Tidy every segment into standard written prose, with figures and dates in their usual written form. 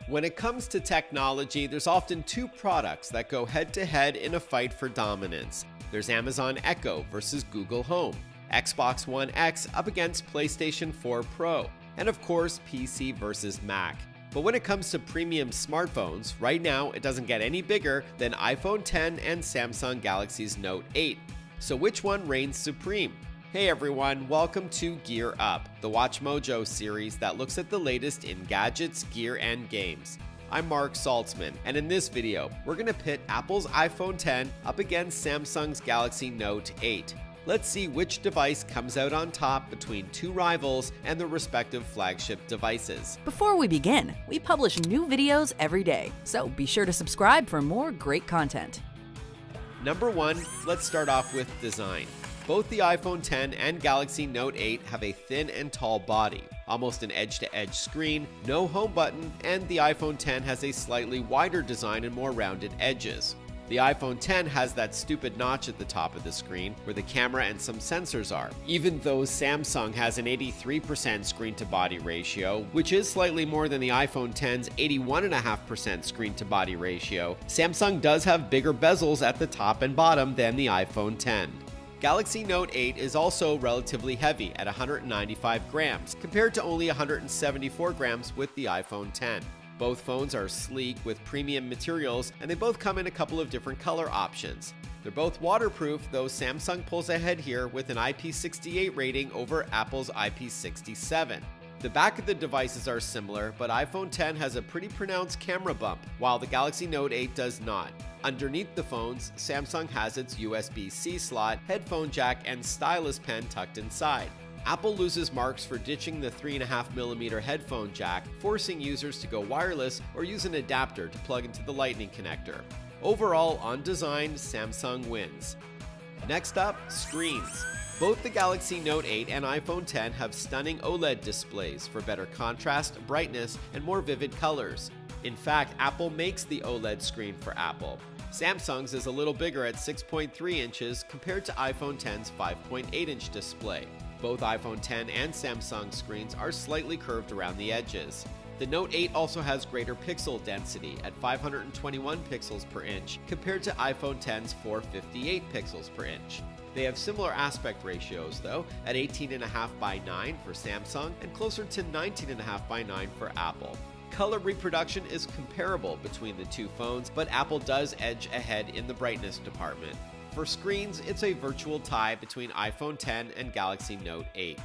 When it comes to technology, there's often two products that go head to head in a fight for dominance. There's Amazon Echo versus Google Home, Xbox One X up against PlayStation 4 Pro, and of course PC versus Mac. But when it comes to premium smartphones, right now it doesn't get any bigger than iPhone X and Samsung Galaxy's Note 8. So which one reigns supreme? Hey everyone, welcome to Gear Up, the Watch Mojo series that looks at the latest in gadgets, gear, and games. I'm Mark Saltzman, and in this video, we're going to pit Apple's iPhone X up against Samsung's Galaxy Note 8. Let's see which device comes out on top between two rivals and their respective flagship devices. Before we begin, we publish new videos every day, so be sure to subscribe for more great content. Number 1, let's start off with design. Both the iPhone X and Galaxy Note 8 have a thin and tall body, almost an edge-to-edge screen, no home button, and the iPhone X has a slightly wider design and more rounded edges. The iPhone X has that stupid notch at the top of the screen where the camera and some sensors are, even though Samsung has an 83% screen-to-body ratio, which is slightly more than the iPhone X's 81.5% screen-to-body ratio. Samsung does have bigger bezels at the top and bottom than the iPhone X. Galaxy Note 8 is also relatively heavy at 195 grams, compared to only 174 grams with the iPhone X. Both phones are sleek with premium materials, and they both come in a couple of different color options. They're both waterproof, though Samsung pulls ahead here with an IP68 rating over Apple's IP67. The back of the devices are similar, but iPhone X has a pretty pronounced camera bump, while the Galaxy Note 8 does not. Underneath the phones, Samsung has its USB-C slot, headphone jack, and stylus pen tucked inside. Apple loses marks for ditching the 3.5mm headphone jack, forcing users to go wireless or use an adapter to plug into the Lightning connector. Overall, on design, Samsung wins. Next up, screens. Both the Galaxy Note 8 and iPhone X have stunning OLED displays for better contrast, brightness, and more vivid colors. In fact, Apple makes the OLED screen for Apple. Samsung's is a little bigger at 6.3 inches compared to iPhone X's 5.8-inch display. Both iPhone X and Samsung screens are slightly curved around the edges. The Note 8 also has greater pixel density at 521 pixels per inch compared to iPhone X's 458 pixels per inch. They have similar aspect ratios though, at 18.5 by 9 for Samsung and closer to 19.5 by 9 for Apple. Color reproduction is comparable between the two phones, but Apple does edge ahead in the brightness department. For screens, it's a virtual tie between iPhone X and Galaxy Note 8.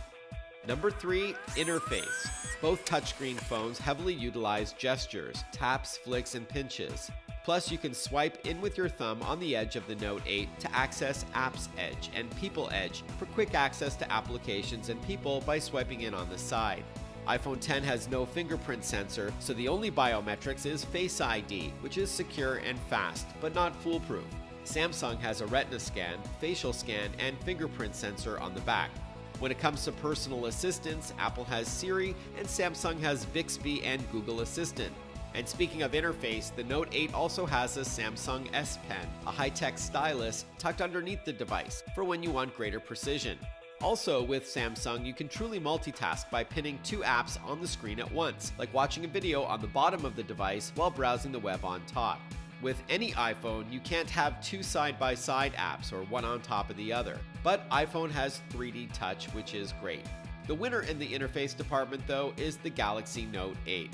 Number 3, interface. Both touchscreen phones heavily utilize gestures, taps, flicks, and pinches. Plus, you can swipe in with your thumb on the edge of the Note 8 to access Apps Edge and People Edge for quick access to applications and people by swiping in on the side. iPhone X has no fingerprint sensor, so the only biometrics is Face ID, which is secure and fast, but not foolproof. Samsung has a retina scan, facial scan, and fingerprint sensor on the back. When it comes to personal assistants, Apple has Siri, and Samsung has Bixby and Google Assistant. And speaking of interface, the Note 8 also has a Samsung S Pen, a high-tech stylus tucked underneath the device for when you want greater precision. Also, with Samsung, you can truly multitask by pinning two apps on the screen at once, like watching a video on the bottom of the device while browsing the web on top. With any iPhone, you can't have two side-by-side apps or one on top of the other, but iPhone has 3D Touch, which is great. The winner in the interface department, though, is the Galaxy Note 8.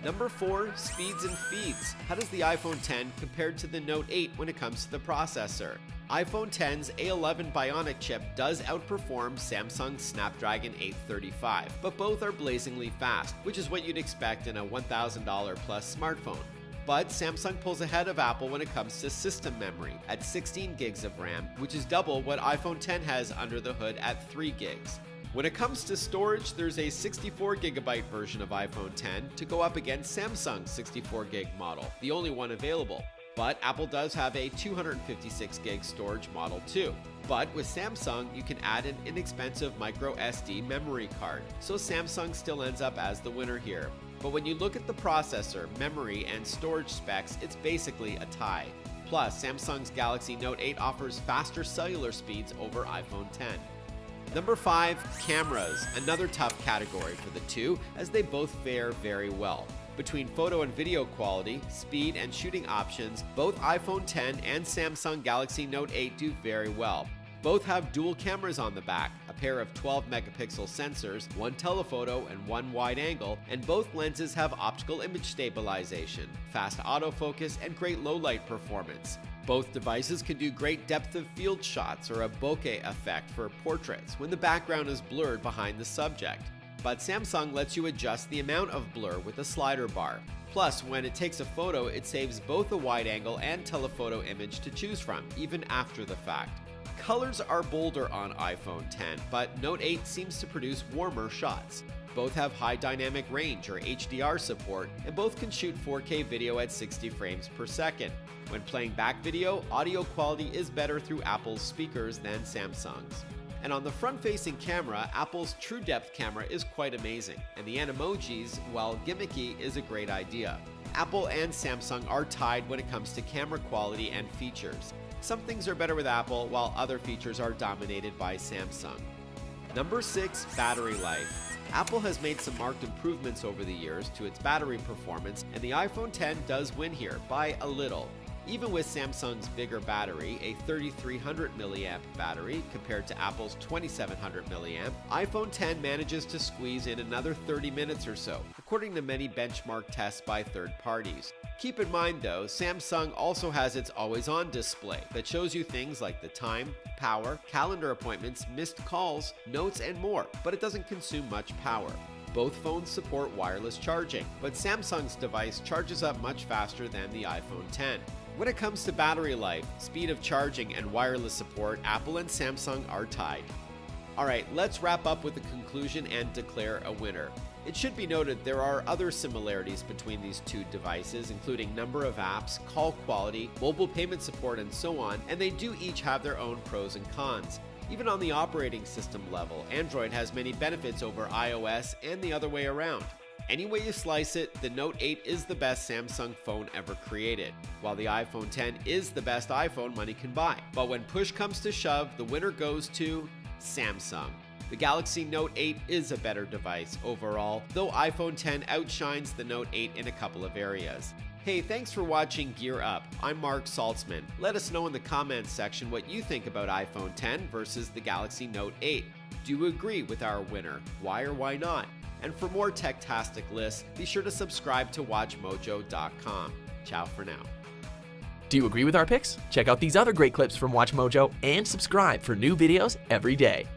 Number 4, speeds and feeds. How does the iPhone X compare to the Note 8 when it comes to the processor? iPhone X's A11 Bionic chip does outperform Samsung's Snapdragon 835, but both are blazingly fast, which is what you'd expect in a $1,000 plus smartphone. But Samsung pulls ahead of Apple when it comes to system memory at 16 gigs of RAM, which is double what iPhone X has under the hood at 3 gigs. When it comes to storage, there's a 64GB version of iPhone X to go up against Samsung's 64GB model, the only one available. But Apple does have a 256GB storage model too. But with Samsung, you can add an inexpensive micro SD memory card, so Samsung still ends up as the winner here. But when you look at the processor, memory, and storage specs, it's basically a tie. Plus, Samsung's Galaxy Note 8 offers faster cellular speeds over iPhone X. Number 5, cameras, another tough category for the two, as they both fare very well. Between photo and video quality, speed, and shooting options, both iPhone X and Samsung Galaxy Note 8 do very well. Both have dual cameras on the back, a pair of 12-megapixel sensors, one telephoto and one wide angle, and both lenses have optical image stabilization, fast autofocus, and great low-light performance. Both devices can do great depth of field shots or a bokeh effect for portraits when the background is blurred behind the subject. But Samsung lets you adjust the amount of blur with a slider bar. Plus, when it takes a photo, it saves both a wide angle and telephoto image to choose from, even after the fact. Colors are bolder on iPhone X, but Note 8 seems to produce warmer shots. Both have high dynamic range or HDR support, and both can shoot 4K video at 60 frames per second. When playing back video, audio quality is better through Apple's speakers than Samsung's. And on the front-facing camera, Apple's True Depth camera is quite amazing, and the Animojis, while gimmicky, is a great idea. Apple and Samsung are tied when it comes to camera quality and features. Some things are better with Apple, while other features are dominated by Samsung. Number 6, battery life. Apple has made some marked improvements over the years to its battery performance, and the iPhone X does win here by a little. Even with Samsung's bigger battery, a 3300 mAh battery compared to Apple's 2700 mAh, iPhone X manages to squeeze in another 30 minutes or so, according to many benchmark tests by third parties. Keep in mind though, Samsung also has its always-on display that shows you things like the time, power, calendar appointments, missed calls, notes, and more, but it doesn't consume much power. Both phones support wireless charging, but Samsung's device charges up much faster than the iPhone X. When it comes to battery life, speed of charging, and wireless support, Apple and Samsung are tied. Alright, let's wrap up with a conclusion and declare a winner. It should be noted there are other similarities between these two devices, including number of apps, call quality, mobile payment support, and so on, and they do each have their own pros and cons. Even on the operating system level, Android has many benefits over iOS and the other way around. Any way you slice it, the Note 8 is the best Samsung phone ever created, while the iPhone X is the best iPhone money can buy. But when push comes to shove, the winner goes to Samsung. The Galaxy Note 8 is a better device overall, though iPhone X outshines the Note 8 in a couple of areas. Hey, thanks for watching Gear Up. I'm Mark Saltzman. Let us know in the comments section what you think about iPhone X versus the Galaxy Note 8. Do you agree with our winner? Why or why not? And for more tech-tastic lists, be sure to subscribe to WatchMojo.com. Ciao for now. Do you agree with our picks? Check out these other great clips from WatchMojo and subscribe for new videos every day.